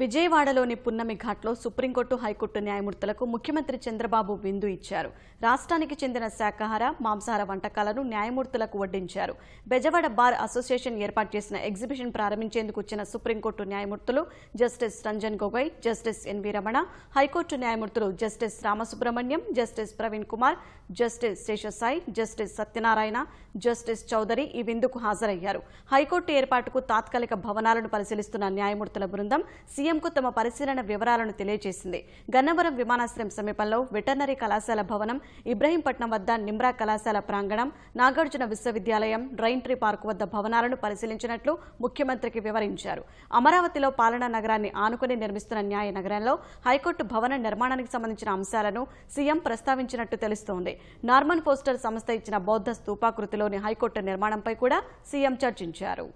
విజయవాడలోని పున్నమి ఘాట్లో సుప్రీంకోర్టు హైకోర్టు న్యాయమూర్తులకు ముఖ్యమంత్రి చంద్రబాబు విందు ఇచ్చారు. రాష్ట్రానికి చెందిన శాకాహార, మాంసాహార వంటకాలను న్యాయమూర్తులకు వడ్డించారు. బెజవాడ బార్ అసోసియేషన్ ఏర్పాటు చేసిన ఎగ్జిబిషన్ ప్రారంభించేందుకు వచ్చిన సుప్రీంకోర్టు న్యాయమూర్తులు justice Ranjan Gogoi, justice NV Ramana, high court న్యాయమూర్తులు justice Ramasubrahmanyam, justice Praveen Kumar, justice Seshasai, justice Satyanarayana, justice Chowdary ఈ విందుకు హాజరయ్యారు. హైకోర్టు ఏర్పాటుకు తాత్కాలిక భవనాలను పరిశీలిస్తున్న న్యాయమూర్తుల బృందం సీఎంకు తమ పరిశీలన వివరాలను తెలియజేసింది. గన్నవరం విమానాశ్రయం సమీపంలో వెటర్నరీ కళాశాల భవనం, ఇబ్రహీంపట్నం వద్ద నిమ్రా కళాశాల ప్రాంగణం, నాగార్జున విశ్వవిద్యాలయం, రైన్ ట్రీ పార్కు వద్ద భవనాలను పరిశీలించినట్లు ముఖ్యమంత్రికి వివరించారు. అమరావతిలో పాలనా నగరాన్ని ఆనుకుని నిర్మిస్తున్న న్యాయ నగరంలో హైకోర్టు భవన నిర్మాణానికి సంబంధించిన అంశాలను సీఎం ప్రస్తావించినట్టు తెలుస్తోంది. నార్మన్ ఫోస్టర్ సంస్థ ఇచ్చిన బౌద్ధ స్తూపాకృతిలోని హైకోర్టు నిర్మాణంపై కూడా సీఎం చర్చించారు.